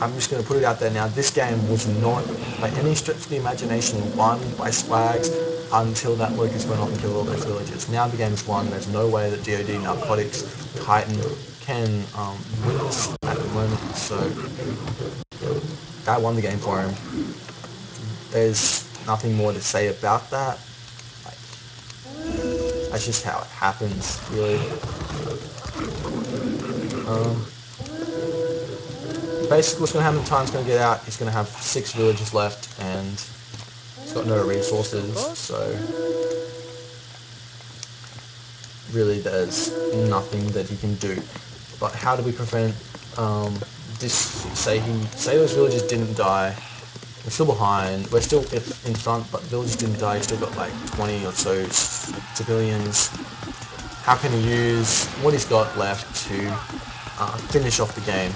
I'm just going to put it out there now, this game was not, by any stretch of the imagination, won by swags until that locust went off and killed all those villagers. Now the game's won. There's no way that DoD Narcotics Titan can win this at the moment, so that won the game for him. There's nothing more to say about that. Like, that's just how it happens, really. Basically what's going to happen, Titan's going to get out, he's going to have 6 villages left, and he's got no resources, so really there's nothing that he can do. But how do we prevent this? Say those villagers didn't die, we're still behind, we're still in front, but villagers didn't die, he's still got like 20 or so civilians. How can he use what he's got left to finish off the game?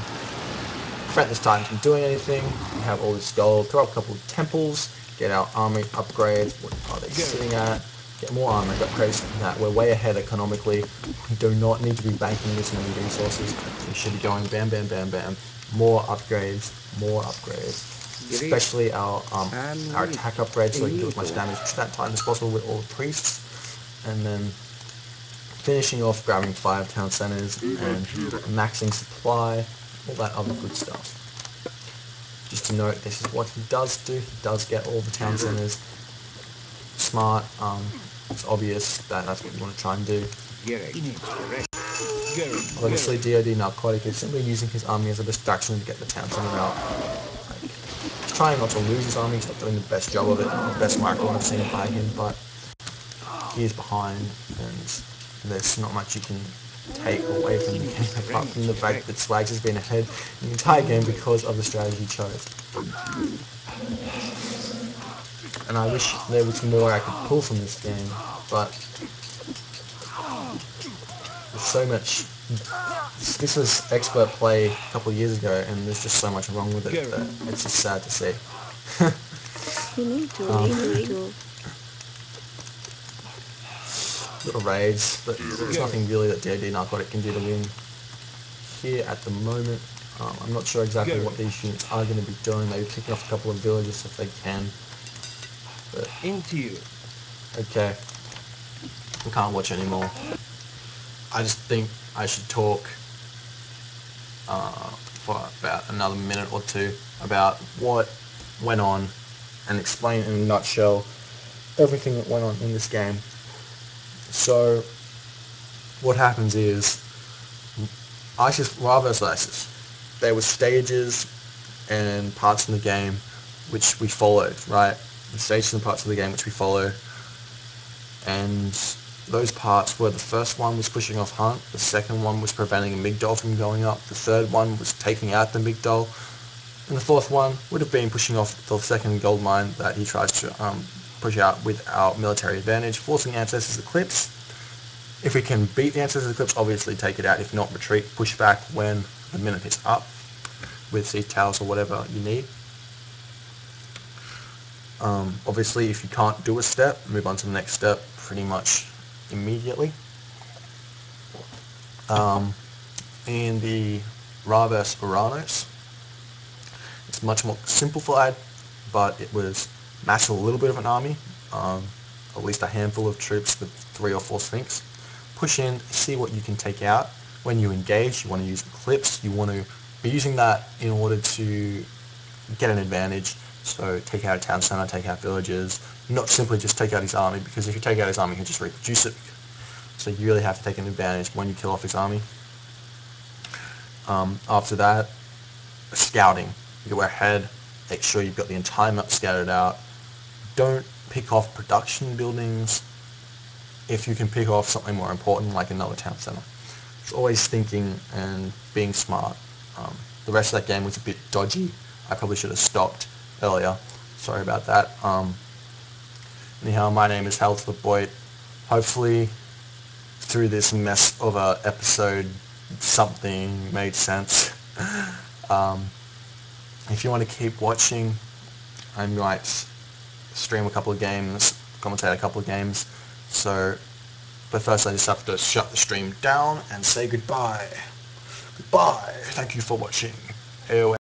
Prevent this Titan from doing anything. We have all this gold, throw up a couple of temples, get our army upgrades. What are they sitting at? Get more army upgrades than that. We're way ahead economically. We do not need to be banking this many resources. We should be going bam, bam, bam, bam. More upgrades, more upgrades. Especially our attack upgrades, so we can do as much damage to that Titan as possible with all the priests. And then finishing off grabbing 5 town centers and maxing supply. All that other good stuff. Just to note, this is what he does do. He does get all the town centers. Smart. It's obvious that that's what you want to try and do. Obviously, DoD Narcotic is simply using his army as a distraction to get the town center out. Like, he's trying not to lose his army. He's not doing the best job of it. The best micro I've seen by him, but he is behind, and there's not much you can take away from the game apart from the fact that Swags has been ahead in the entire game because of the strategy he chose. And I wish there was more I could pull from this game, but there's so much. This was expert play a couple of years ago, and there's just so much wrong with it that it's just sad to see. Little raids, but there's nothing really that DoD Narcotic can do to win here at the moment. I'm not sure exactly what these units are going to be doing. Maybe picking off a couple of villages if they can. But okay, I can't watch anymore. I just think I should talk for about another minute or two about what went on and explain in a nutshell everything that went on in this game. So what happens is Ra vs ISIS. There were stages and parts in the game which we followed, right? The stages and parts of the game which we followed, and those parts were, the first one was pushing off Hunt, the second one was preventing a Migdol from going up, the third one was taking out the Migdol, and the fourth one would have been pushing off the second gold mine that he tries to push out with our military advantage, forcing Ancestors Eclipse. If we can beat the Ancestors Eclipse, obviously take it out. If not, retreat, push back when the minute is up with Siege Towers or whatever you need. Obviously, if you can't do a step, move on to the next step pretty much immediately. In the Ra vs Uranus, it's much more simplified, but it was mass a little bit of an army, at least a handful of troops with 3 or 4 Sphinx. Push in, see what you can take out. When you engage, you want to use Eclipse. You want to be using that in order to get an advantage. So take out a town center, take out villages, not simply just take out his army, because if you take out his army, he'll just reproduce it. So you really have to take an advantage when you kill off his army. After that, scouting. You go ahead, make sure you've got the entire map scouted out. Don't pick off production buildings if you can pick off something more important like another town center. It's always thinking and being smart. The rest of that game was a bit dodgy. I probably should have stopped earlier. Sorry about that. Anyhow, my name is Hal to the Boy. Hopefully through this mess of a episode something made sense. If you want to keep watching, I might stream a couple of games, commentate a couple of games. So, but first I just have to shut the stream down and say goodbye. Goodbye. Thank you for watching AoM.